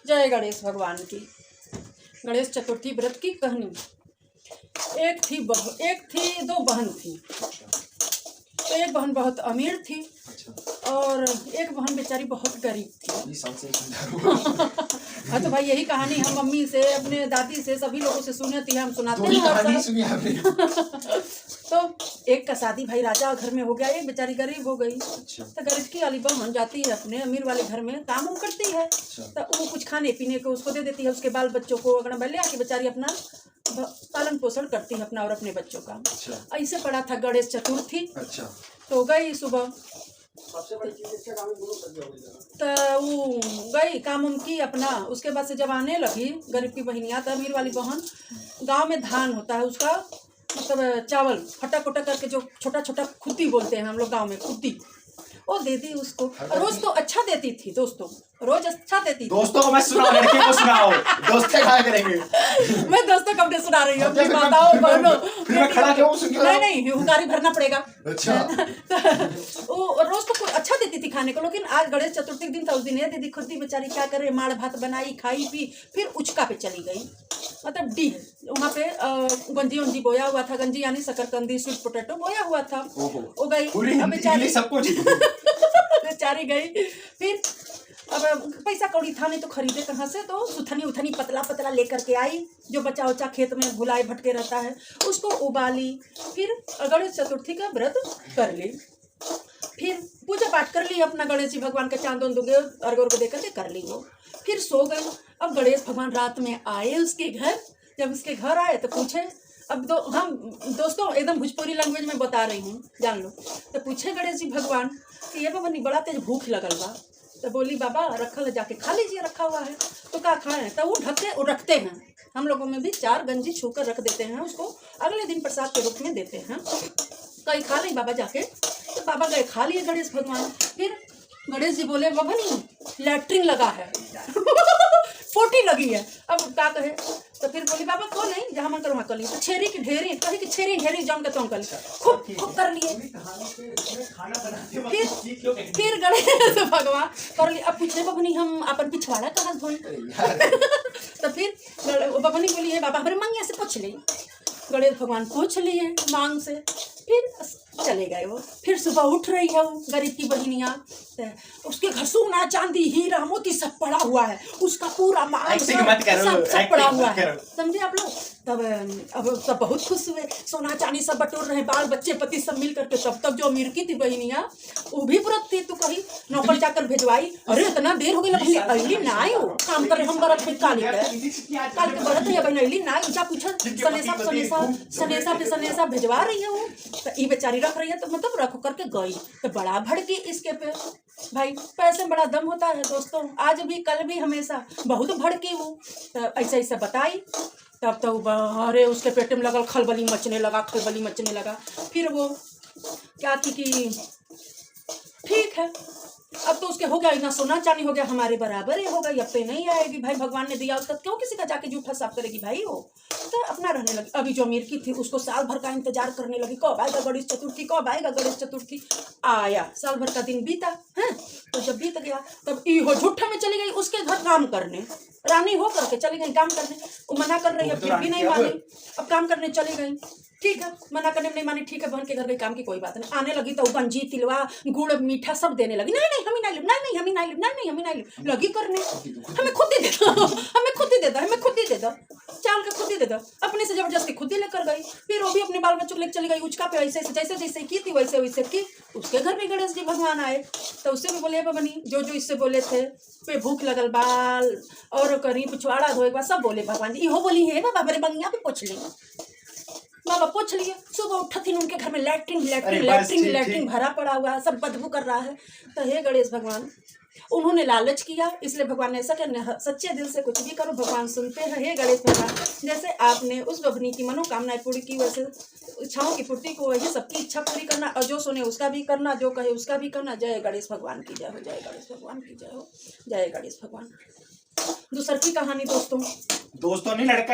जय गणेश भगवान की। गणेश चतुर्थी व्रत की कहानी। एक थी दो बहन थी। तो एक बहन बहुत अमीर थी और एक बहन बेचारी बहुत गरीब थी। हाँ तो भाई यही कहानी हम मम्मी से, अपने दादी से, सभी लोगों से सुने थी, हम सुनाते हैं। तो एक का शादी भाई राजा घर में हो गया, एक बेचारी गरीब हो गई। तो गरीब की वाली बहन जाती है अपने अमीर वाले घर में, काम उम करती है। तो वो कुछ खाने पीने को उसको दे देती है, उसके बाल बच्चों को अगर ले आके बेचारी अपना पालन पोषण करती है अपना और अपने बच्चों का। ऐसे पड़ा था गणेश चतुर्थी। तो गई सुबह, तो वो गई काम उम की अपना। उसके बाद से जब आने लगी गरीब की बहनिया, तो अमीर वाली बहन, गांव में धान होता है उसका मतलब चावल फटा फटा करके, जो छोटा छोटा खुद्दी बोलते हैं हम लोग गांव में, खुद्दी, वो देती उसको। रोज तो अच्छा देती थी दोस्तों, रोज अच्छा देती थी। दोस्तों को मैं सुनाओ, लड़के को सुनाओ, दोस्तें खाया करेंगे। मैं दोस्तों कब ने सुना रही हूँ अपनी माताओं बहनों। फिर मैं खड़ा क्यों सुन रहा हूँ? नहीं हुंकारी भरना पड़ेगा। अच्छा। वो रोज तो कुछ अच्छा देती थी खाने को, लेकिन आज गणेश चतुर्थी दिन था, उस दिन ये दीदी खुद्दी बेचारी क्या करे, माड़ भात बनाई, खाई पी, फिर उचका पे चली गई। मतलब डी वहाँ पे गंजी उंजी बोया हुआ था, गंजी यानी शकरकंदी, स्वीट पोटैटो बोया हुआ था। वो गई बेचारी, सब कुछ बेचारी गई। फिर अब पैसा कौड़ी था नहीं तो खरीदे कहाँ से, तो सुथनी उथनी पतला पतला लेकर के आई, जो बच्चा उच्चा खेत में भुलाए भटके रहता है उसको उबाली। फिर गणेश चतुर्थी का व्रत कर ली, फिर पूजा पाठ कर ली अपना, गणेश जी भगवान का चांद उंद अर्घ को देकर के कर ली वो। फिर सो गई। अब गणेश भगवान रात में आए उसके घर। जब उसके घर आए तो पूछे, अब हम दोस्तों एकदम भोजपुरी लैंग्वेज में बता रही हूँ, जान लो। तो पूछे गणेश जी भगवान कि ये बाबा बड़ा तेज भूख लगल बा। तो बोली बाबा रखल जाके खा लीजिए, रखा हुआ है तो क्या खाएं। तो वो रखते हैं, हम लोगों में भी 4 गंजी छूकर रख देते हैं, उसको अगले दिन प्रसाद के रूप में देते हैं। कहीं खा ली बाबा जाके। तो बाबा गए, खा लिए गणेश भगवान। फिर गणेश जी बोले बाबा नहीं लैट्रिन लगा है फोटी लगी है, अब क्या कहे। तो फिर बोली बाबा को नहीं, जहाँ मन करो वहाँ कर ली। तो छेरी की ढेरी कही कि छेरी ढेरी जम के तुम कर ली, खूब कर लिए। फिर गणेश भगवान कर ली। अब पूछे बबनी हम अपन पिछवाड़ा कहाँ धोई। तो फिर बबनी बोली है बाबा हमारे मंगिया से पूछ ली। गणेश भगवान पूछ लिए मांग से, फिर चले गए वो। फिर सुबह उठ रही है वो गरीब की बहनिया, उसके घर सोना चांदी हीरा मोती सब पड़ा हुआ है, उसका पूरा माल सब पड़ा हुआ है, समझे आप लोग। तब अब सब बहुत खुश हुए, सोना चांदी सब बटोर रहे, बाल बच्चे पति सब मिल करके। तब तक जो अमीर की थी बहनिया वो भी व्रत थी, तो कहीं नौकर चाकर भेजवाई। अरे इतना देर हो गई अली ना आई, वो काम करे हम बरत फिर काली के बरत है बहन अली ना आई। जा पूछा सनेसा भेजवा रही है वो। तो ये बेचारी रख रही है, तो मतलब रख करके गई तो बड़ा भड़की इसके पे। भाई पैसे बड़ा दम होता है दोस्तों, आज भी कल भी हमेशा बहुत भड़की वो। तो ऐसा ऐसा बताई। तब तो अरे उसके पेट में लगल खलबली मचने लगा। फिर वो क्या थी कि ठीक है अब तो उसके हो गया, इतना सोना चांदी हो गया हमारे बराबर ही हो गई, अब पे नहीं आएगी भाई, भगवान ने दिया उसका क्यों किसी का जाके जूठा साफ करेगी भाई वो। तो अपना रहने लगी। अभी जो अमीर की थी उसको साल भर का इंतजार करने लगी, कब आएगा गणेश चतुर्थी, कब आएगा गणेश चतुर्थी। आया, साल भर का दिन बीता है। तो जब बीत गया तब इहो झूठा में चली गई उसके घर काम करने, रानी हो करके चली गई काम करने। वो मना कर रही है फिर भी नहीं मानी, अब काम करने चली गई। ठीक है मना करने में नहीं मानी, ठीक है बहन के घर गई, काम की कोई बात नहीं। आने लगी तो गंजी तिलवा गुड़ मीठा सब देने लगी। नहीं हम ही नहीं लगी करने, हमें खुद ही दे दो चाल के खुद ही दे दो। अपने से जबरदस्ती खुद ही लेकर गई। फिर वो भी अपने बाल बच्चों को लेकर चली गई उचका पे, ऐसे जैसे जैसे की थी वैसे वैसे की। उसके घर में गणेश जी भगवान आए तो उससे भी बोले बबनी जो इससे बोले थे, पे भूख लगल बाल और करी पिछवाड़ा धोए बाद सब बोले भगवान जी। इहो बोली है बाबा मेरे बंगिया भी पूछ ली। बाबा पूछ लिए। सुबह उठती उनके घर में लैट्रिन भरा पड़ा हुआ है, सब बदबू कर रहा है। तो हे गणेश भगवान, उन्होंने लालच किया इसलिए भगवान ने ऐसा करना, सच्चे दिल से कुछ भी करो भगवान सुनते हैं। हे गणेश भगवान, जैसे आपने उस बबनी की मनोकामनाएं पूरी की, वैसे इच्छाओं की पूर्ति को वही सबकी इच्छा पूरी करना, और जो सुने उसका भी करना, जो कहे उसका भी करना। जय गणेश भगवान की जय हो, जय गणेश भगवान की जय हो, जय गणेश भगवान। दूसरी की कहानी दोस्तों नहीं लड़का